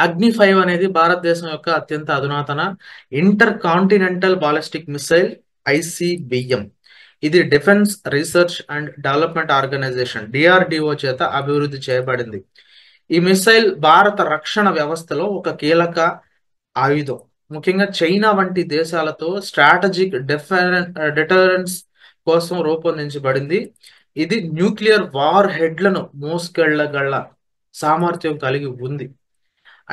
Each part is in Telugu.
అగ్ని 5 అనేది భారతదేశం యొక్క అత్యంత అధునాతన intercontinental ballistic missile ICBM. ఇది defence research and development organisation DRDO చేత అభివృద్ధి చేయబడింది. ఈ మిసైల్ భారత రక్షణ వ్యవస్థలో ఒక కీలక ఆయుధం. ముఖ్యంగా చైనా వంటి దేశాలతో స్ట్రాటజిక్ డిటరెన్స్ కోసం రూపొందించబడింది. ఇది న్యూక్లియర్ వార్ హెడ్లను మోసుకెళ్లగల సామర్థ్యం కలిగి ఉంది.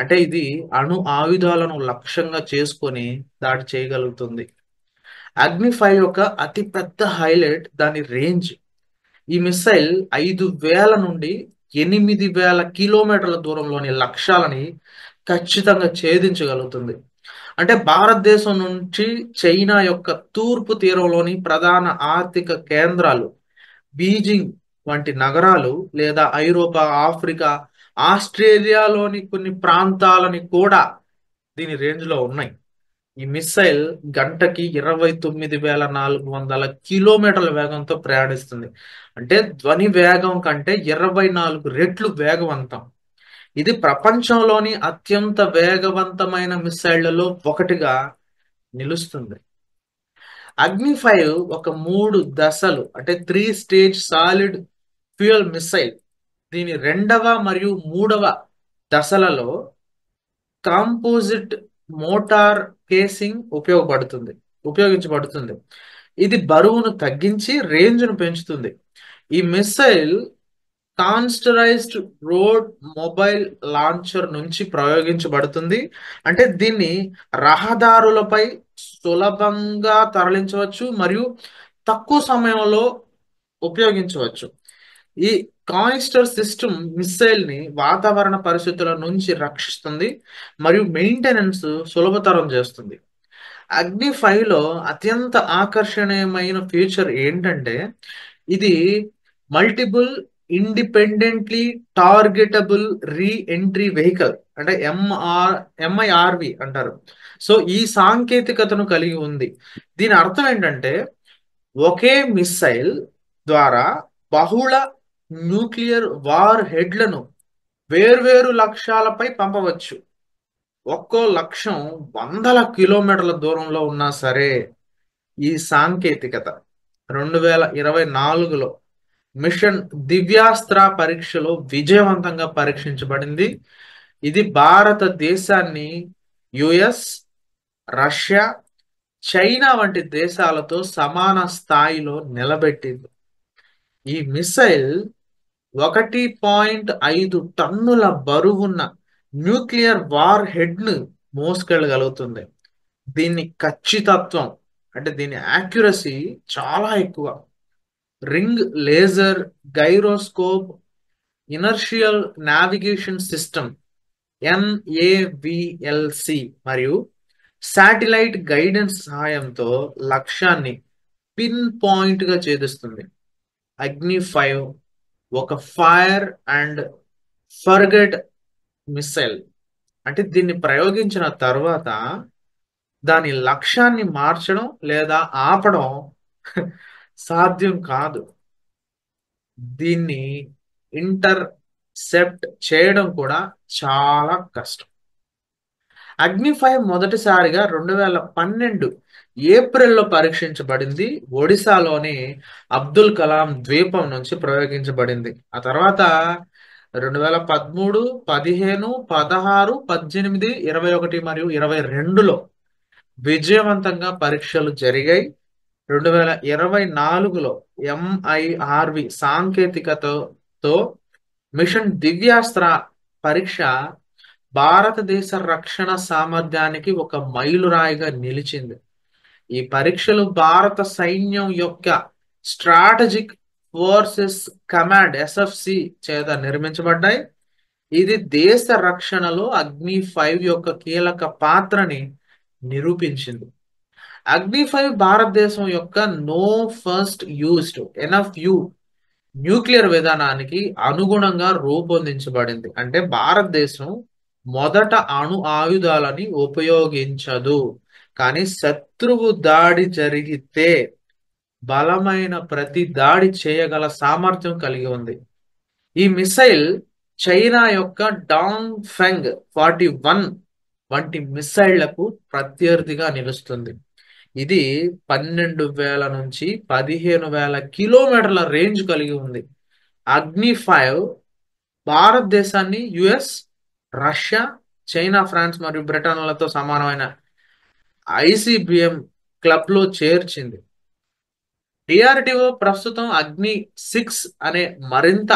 అంటే ఇది అణు ఆయుధాలను లక్ష్యంగా చేసుకొని దాడి చేయగలుగుతుంది. అగ్ని 5 యొక్క అతి పెద్ద హైలైట్ దాని రేంజ్. ఈ మిసైల్ 5,000 నుండి 8,000 కిలోమీటర్ల దూరంలోని లక్ష్యాలని ఖచ్చితంగా ఛేదించగలుగుతుంది. అంటే భారతదేశం నుంచి చైనా యొక్క తూర్పు తీరంలోని ప్రధాన ఆర్థిక కేంద్రాలు, బీజింగ్ వంటి నగరాలు, లేదా ఐరోపా, ఆఫ్రికా, ఆస్ట్రేలియాలోని కొన్ని ప్రాంతాలని కూడా దీని రేంజ్లో ఉన్నాయి. ఈ మిస్సైల్ గంటకి 29,400 కిలోమీటర్ల వేగంతో ప్రయాణిస్తుంది. అంటే ధ్వని వేగం కంటే 24 రెట్లు వేగవంతం. ఇది ప్రపంచంలోని అత్యంత వేగవంతమైన మిస్సైళ్లలో ఒకటిగా నిలుస్తుంది. అగ్ని 5 ఒక 3 దశలు, అంటే 3 స్టేజ్ సాలిడ్ ఫ్యూయల్ మిసైల్. దీని రెండవ మరియు మూడవ దశలలో కాంపోజిట్ మోటార్ కేసింగ్ ఉపయోగించబడుతుంది. ఇది బరువును తగ్గించి రేంజ్ను పెంచుతుంది. ఈ మిసైల్ కాన్స్టరైజ్డ్ రోడ్ మొబైల్ లాంచర్ నుంచి ప్రయోగించబడుతుంది. అంటే దీన్ని రహదారులపై సులభంగా తరలించవచ్చు మరియు తక్కువ సమయంలో ఉపయోగించవచ్చు. ఈ కానిస్టర్ సిస్టమ్ మిస్సైల్ ని వాతావరణ పరిస్థితుల నుంచి రక్షిస్తుంది మరియు మెయింటెనెన్స్ సులభతరం చేస్తుంది. అగ్ని 5 లో అత్యంత ఆకర్షణీయమైన ఫీచర్ ఏంటంటే ఇది multiple independently targetable re entry vehicle, అంటే ఎంఐఆర్వి అంటారు. సో ఈ సాంకేతికతను కలిగి ఉంది. దీని అర్థం ఏంటంటే ఒకే మిసైల్ ద్వారా బహుళ న్యూక్లియర్ వార్ హెడ్లను వేర్వేరు లక్ష్యాలపై పంపవచ్చు. ఒక్కో లక్ష్యం వందల కిలోమీటర్ల దూరంలో ఉన్నా సరే. ఈ సాంకేతికత 2024లో మిషన్ దివ్యాస్త్ర పరీక్షలో విజయవంతంగా పరీక్షించబడింది. ఇది భారతదేశాన్ని యుఎస్, రష్యా, చైనా వంటి దేశాలతో సమాన స్థాయిలో నిలబెట్టింది. ఈ మిసైల్ 1.5 టన్నుల బరువున్న న్యూక్లియర్ వార్ హెడ్ ను మోసుకెళ్ళగలుగుతుంది. దీని ఖచ్చితత్వం, అంటే దీని యాక్యురసీ చాలా ఎక్కువ. Ring laser gyroscope, inertial navigation system ఎన్ఏవిఎల్సి మరియు శాటిలైట్ గైడెన్స్ సహాయంతో లక్ష్యాన్ని పిన్ పాయింట్ గా ఛేదిస్తుంది. అగ్ని 5 ఒక ఫైర్ అండ్ ఫర్గెట్ మిసైల్. అంటే దీన్ని ప్రయోగించిన తర్వాత దాని లక్ష్యాన్ని మార్చడం లేదా ఆపడం సాధ్యం కాదు. దీన్ని ఇంటర్సెప్ట్ చేయడం కూడా చాలా కష్టం. అగ్ని 5 మొదటిసారిగా 2012 ఏప్రిల్లో పరీక్షించబడింది. ఒడిశాలోని అబ్దుల్ కలాం ద్వీపం నుంచి ప్రయోగించబడింది. ఆ తర్వాత 2013, 15, 16, 18, 21 మరియు 22లో విజయవంతంగా పరీక్షలు జరిగాయి. 2024లో ఎంఐఆర్వి సాంకేతికతతో మిషన్ దివ్యాస్త్ర పరీక్ష భారతదేశ రక్షణ సామర్థ్యానికి ఒక మైలురాయిగా నిలిచింది. ఈ పరీక్షలు భారత సైన్యం యొక్క స్ట్రాటజిక్ ఫోర్సెస్ కమాండ్ ఎస్ఎఫ్సి చేత నిర్మించబడ్డాయి. ఇది దేశ రక్షణలో అగ్ని 5 యొక్క కీలక పాత్రని నిరూపించింది. అగ్ని 5 భారతదేశం యొక్క no first used enough you nuclear విధానానికి అనుగుణంగా రూపొందించబడింది. అంటే భారతదేశం మొదట అణు ఆయుధాలని ఉపయోగించదు, కానీ శత్రువు దాడి జరిగితే బలమైన ప్రతి దాడి చేయగల సామర్థ్యం కలిగి ఉంది. ఈ మిసైల్ చైనా యొక్క డాంగ్ ఫెంగ్ 41 వంటి మిసైళ్లకు ప్రత్యర్థిగా నిలుస్తుంది. ఇది 12,000 నుంచి 15,000 కిలోమీటర్ల రేంజ్ కలిగి ఉంది. అగ్ని 5 భారతదేశాన్ని యుఎస్, రష్యా, చైనా, ఫ్రాన్స్ మరియు బ్రిటన్లతో సమానమైన ఐసిబిఎం క్లబ్ లో చేర్చింది. డిఆర్డిఓ ప్రస్తుతం అగ్ని 6 అనే మరింత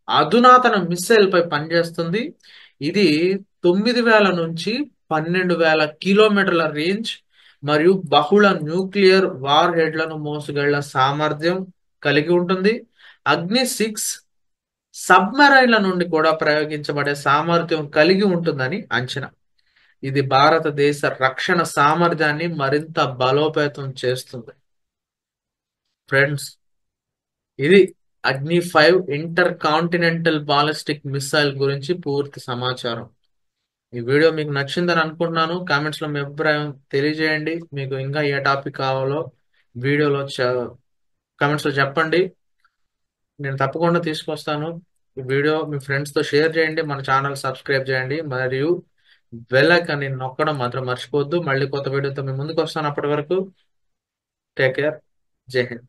అధునాతన మిస్సైల్ పై పనిచేస్తుంది. ఇది 9,000 నుంచి 12,000 కిలోమీటర్ల రేంజ్ మరియు బహుళ న్యూక్లియర్ వార్ హెడ్లను మోసుకెళ్ల సామర్థ్యం కలిగి ఉంటుంది. అగ్ని 6 సబ్మెరైన్ల నుండి కూడా ప్రయోగించబడే సామర్థ్యం కలిగి ఉంటుందని అంచనా. ఇది భారతదేశ రక్షణ సామర్థ్యాన్ని మరింత బలోపేతం చేస్తుంది. ఫ్రెండ్స్, ఇది అగ్ని 5 ఇంటర్ కాంటినెంటల్ బాలిస్టిక్ మిసైల్ గురించి పూర్తి సమాచారం. ఈ వీడియో మీకు నచ్చిందని అనుకుంటున్నాను. కామెంట్స్ లో మీ అభిప్రాయం తెలియజేయండి. మీకు ఇంకా ఏ టాపిక్ కావాలో వీడియోలో కామెంట్స్ లో చెప్పండి. నేను తప్పకుండా తీసుకొస్తాను. ఈ వీడియో మీ ఫ్రెండ్స్ తో షేర్ చేయండి. మన ఛానల్ సబ్స్క్రైబ్ చేయండి మరియు బెల్ ఐకాన్ని నొక్కడం మాత్రం మర్చిపోవద్దు. మళ్ళీ కొత్త వీడియోతో మీ ముందుకు వస్తాను. అప్పటి వరకు టేక్ కేర్. జై హింద్.